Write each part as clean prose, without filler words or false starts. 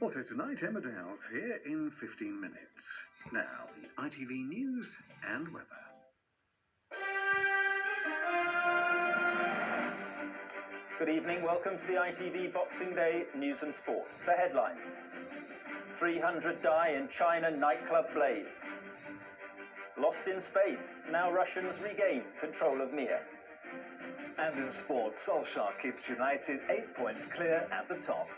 Also tonight, Emmerdale's here in 15 minutes. Now, ITV News and weather. Good evening, welcome to the ITV Boxing Day News and Sport. The headlines: 300 die in China nightclub blaze. Lost in space, now Russians regain control of Mir. And in sport, Solskjaer keeps United 8 points clear at the top.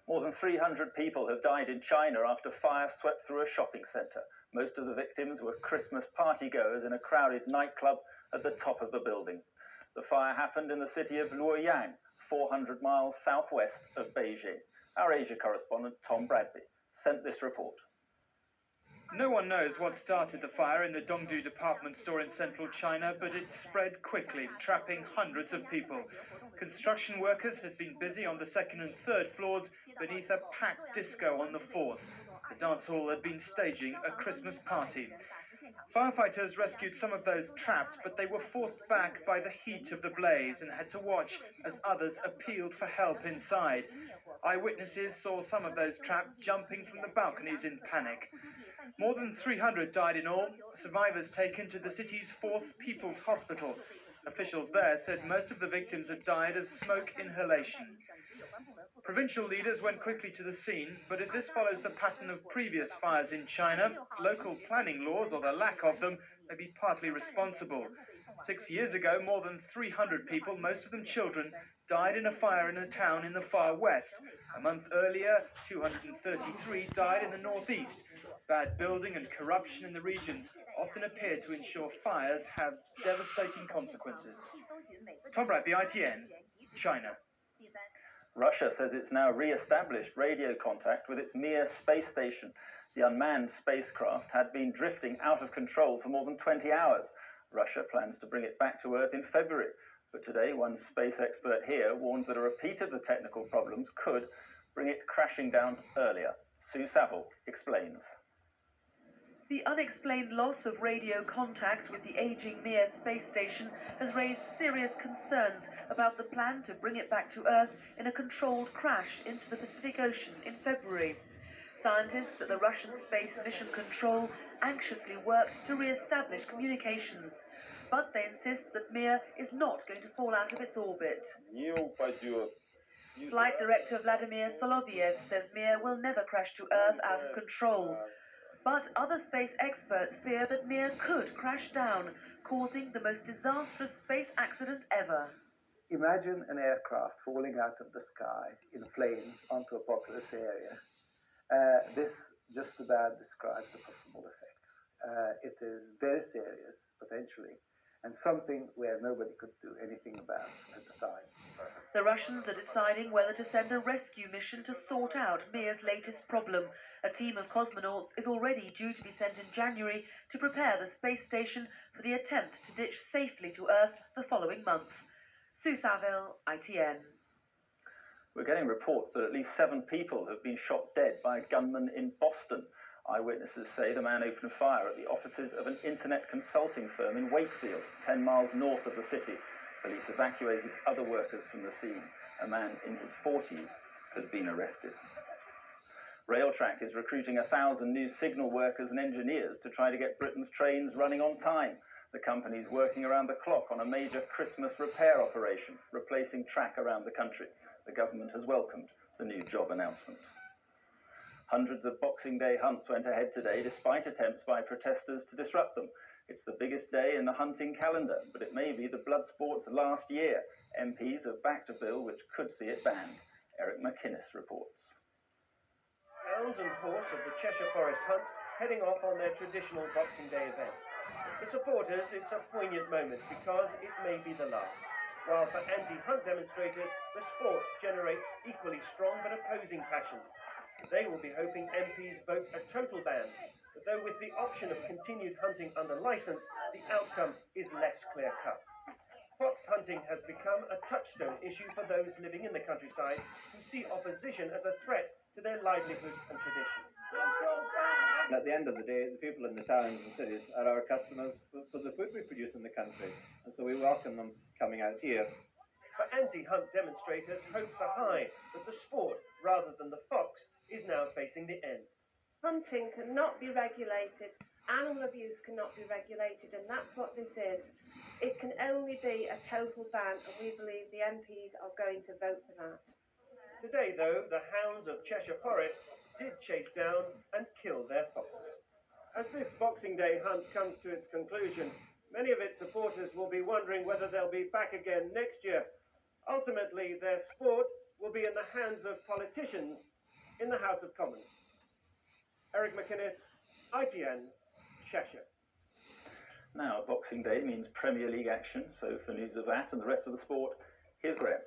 More than 300 people have died in China after fire swept through a shopping centre. Most of the victims were Christmas partygoers in a crowded nightclub at the top of the building. The fire happened in the city of Luoyang, 400 miles southwest of Beijing. Our Asia correspondent Tom Bradby sent this report. No one knows what started the fire in the Dongdu department store in central China, but it spread quickly, trapping hundreds of people. Construction workers had been busy on the second and third floors beneath a packed disco on the fourth. The dance hall had been staging a Christmas party. Firefighters rescued some of those trapped, but they were forced back by the heat of the blaze and had to watch as others appealed for help inside. Eyewitnesses saw some of those trapped jumping from the balconies in panic. More than 300 died in all, survivors taken to the city's fourth People's Hospital. Officials there said most of the victims had died of smoke inhalation. Provincial leaders went quickly to the scene, but if this follows the pattern of previous fires in China, local planning laws, or the lack of them, may be partly responsible. 6 years ago, more than 300 people, most of them children, died in a fire in a town in the far west. A month earlier, 233 died in the northeast. Bad building and corruption in the regions often appear to ensure fires have devastating consequences. Tom Bradby, ITN, China. Russia says it's now re-established radio contact with its Mir space station. The unmanned spacecraft had been drifting out of control for more than 20 hours. Russia plans to bring it back to Earth in February. But today, one space expert here warned that a repeat of the technical problems could bring it crashing down earlier. Sue Saville explains. The unexplained loss of radio contact with the aging Mir space station has raised serious concerns about the plan to bring it back to Earth in a controlled crash into the Pacific Ocean in February. Scientists at the Russian Space Mission Control anxiously worked to re-establish communications, but they insist that Mir is not going to fall out of its orbit. Flight Director Vladimir Soloviev says Mir will never crash to Earth out of control. But other space experts fear that Mir could crash down, causing the most disastrous space accident ever. Imagine an aircraft falling out of the sky in flames onto a populous area. This just about describes the possible effects. It is very serious, potentially, and something where nobody could do anything about at the time. The Russians are deciding whether to send a rescue mission to sort out Mir's latest problem. A team of cosmonauts is already due to be sent in January to prepare the space station for the attempt to ditch safely to Earth the following month. Sue Saville, ITN. We're getting reports that at least 7 people have been shot dead by a gunman in Boston. Eyewitnesses say the man opened fire at the offices of an internet consulting firm in Wakefield, 10 miles north of the city. Police evacuated other workers from the scene. A man in his 40s has been arrested. Railtrack is recruiting 1,000 new signal workers and engineers to try to get Britain's trains running on time. The company is working around the clock on a major Christmas repair operation, replacing track around the country. The government has welcomed the new job announcement. Hundreds of Boxing Day hunts went ahead today, despite attempts by protesters to disrupt them. It's the biggest day in the hunting calendar, but it may be the blood sport's last year. MPs have backed a bill which could see it banned. Eric McInnes reports. Hounds and horse of the Cheshire Forest Hunt heading off on their traditional Boxing Day event. For supporters, it's a poignant moment because it may be the last. While for anti-hunt demonstrators, the sport generates equally strong but opposing passions. They will be hoping MPs vote a total ban, but though with the option of continued hunting under licence, the outcome is less clear-cut. Fox hunting has become a touchstone issue for those living in the countryside who see opposition as a threat to their livelihoods and traditions. At the end of the day, the people in the towns and cities are our customers for the food we produce in the country, and so we welcome them coming out here. For anti-hunt demonstrators, hopes are high that the sport rather than the fox, is now facing the end. Hunting cannot be regulated, animal abuse cannot be regulated, and that's what this is. It can only be a total ban, and we believe the MPs are going to vote for that. Today, though, the hounds of Cheshire Forest did chase down and kill their fox. As this Boxing Day hunt comes to its conclusion, many of its supporters will be wondering whether they'll be back again next year. Ultimately, their sport will be in the hands of politicians in the House of Commons. Eric McInnes, ITN, Cheshire. Now, Boxing Day means Premier League action, so for news of that and the rest of the sport, here's Graham.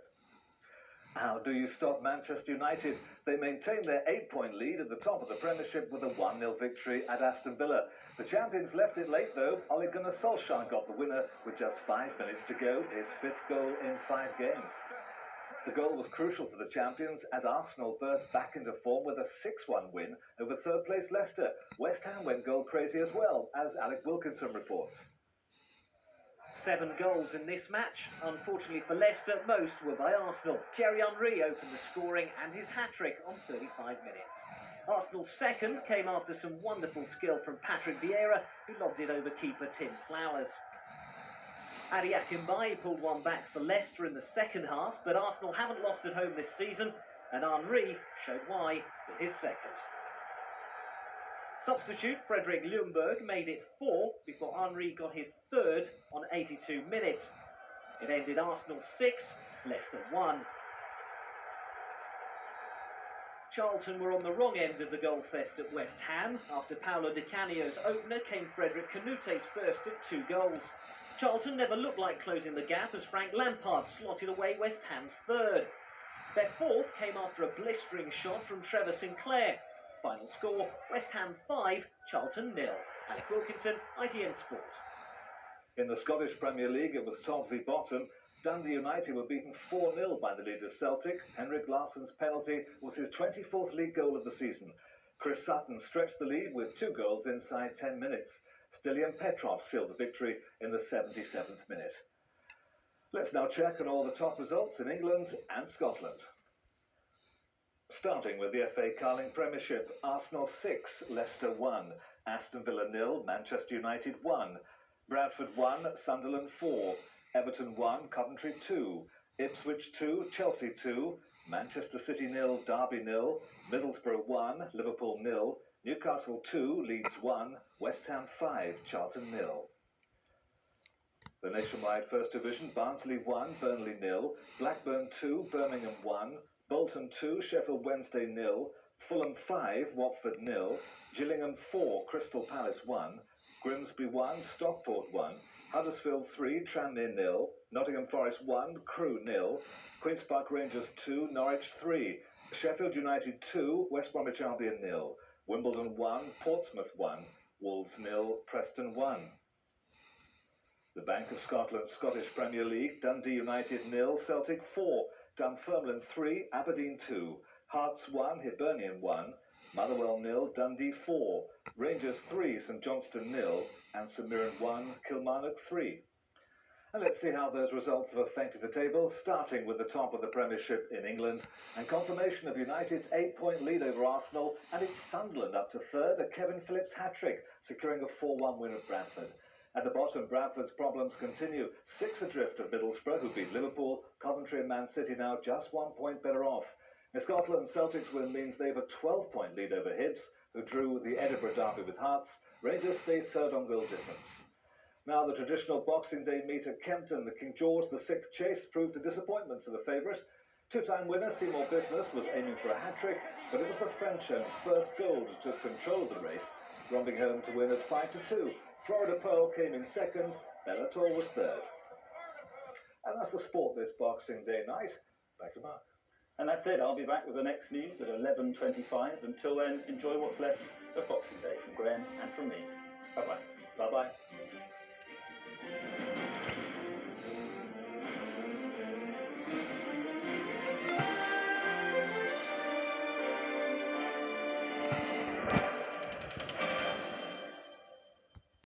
How do you stop Manchester United? They maintain their 8-point lead at the top of the Premiership with a 1-0 victory at Aston Villa. The champions left it late though. Ole Gunnar Solskjaer got the winner with just 5 minutes to go, his 5th goal in 5 games. The goal was crucial for the champions as Arsenal burst back into form with a 6-1 win over third-place Leicester. West Ham went goal crazy as well, as Alec Wilkinson reports. 7 goals in this match. Unfortunately for Leicester, most were by Arsenal. Thierry Henry opened the scoring and his hat-trick on 35 minutes. Arsenal's second came after some wonderful skill from Patrick Vieira, who lobbed it over keeper Tim Flowers. Adi Akinbaye pulled one back for Leicester in the second half, but Arsenal haven't lost at home this season, and Henry showed why with his second. Substitute Frederick Ljungberg made it 4 before Henry got his third on 82 minutes. It ended Arsenal 6, Leicester 1. Charlton were on the wrong end of the goal fest at West Ham. After Paolo Di Canio's opener came Frederick Canute's first of 2 goals. Charlton never looked like closing the gap as Frank Lampard slotted away West Ham's third. Their fourth came after a blistering shot from Trevor Sinclair. Final score, West Ham 5, Charlton 0. Alec Wilkinson, ITN Sport. In the Scottish Premier League, it was top v bottom. Dundee United were beaten 4-0 by the leaders Celtic. Henrik Larsson's penalty was his 24th league goal of the season. Chris Sutton stretched the lead with 2 goals inside 10 minutes. Stilian Petrov sealed the victory in the 77th minute. Let's now check on all the top results in England and Scotland. Starting with the FA Carling Premiership, Arsenal 6, Leicester 1, Aston Villa 0, Manchester United 1, Bradford 1, Sunderland 4, Everton 1, Coventry 2, Ipswich 2, Chelsea 2, Manchester City 0, Derby 0, Middlesbrough 1, Liverpool 0, Newcastle 2, Leeds 1, West Ham 5, Charlton 0. The nationwide First Division, Barnsley 1, Burnley 0, Blackburn 2, Birmingham 1, Bolton 2, Sheffield Wednesday 0, Fulham 5, Watford 0, Gillingham 4, Crystal Palace 1, Grimsby 1, Stockport 1, Huddersfield 3, Tranmere 0, Nottingham Forest 1, Crewe 0, Queen's Park Rangers 2, Norwich 3, Sheffield United 2, West Bromwich Albion 0, Wimbledon 1, Portsmouth 1, Wolves 0, Preston 1. The Bank of Scotland Scottish Premier League, Dundee United 0, Celtic 4, Dunfermline 3, Aberdeen 2, Hearts 1, Hibernian 1, Motherwell 0, Dundee 4, Rangers 3, St Johnstone 0, and St Mirren 1, Kilmarnock 3. And let's see how those results have affected the table, starting with the top of the Premiership in England, and confirmation of United's 8-point lead over Arsenal, and it's Sunderland up to third, a Kevin Phillips hat-trick, securing a 4-1 win at Bradford. At the bottom, Bradford's problems continue. 6 adrift of Middlesbrough, who beat Liverpool. Coventry and Man City now just 1 point better off. In Scotland, Celtic's win means they have a 12-point lead over Hibs, who drew the Edinburgh derby with Hearts. Rangers stay third on goal difference. Now the traditional Boxing Day meet at Kempton. The King George VI chase proved a disappointment for the favourite. 2-time winner Seymour Business was aiming for a hat-trick, but it was the Frencham's first goal that took control of the race, romping home to win at 5-2. Florida Pearl came in second, Bellator was third. And that's the sport this Boxing Day night. Back to Mark. And that's it. I'll be back with the next news at 11:25. Until then, enjoy what's left of Boxing Day from Graham and from me. Bye-bye. Bye-bye.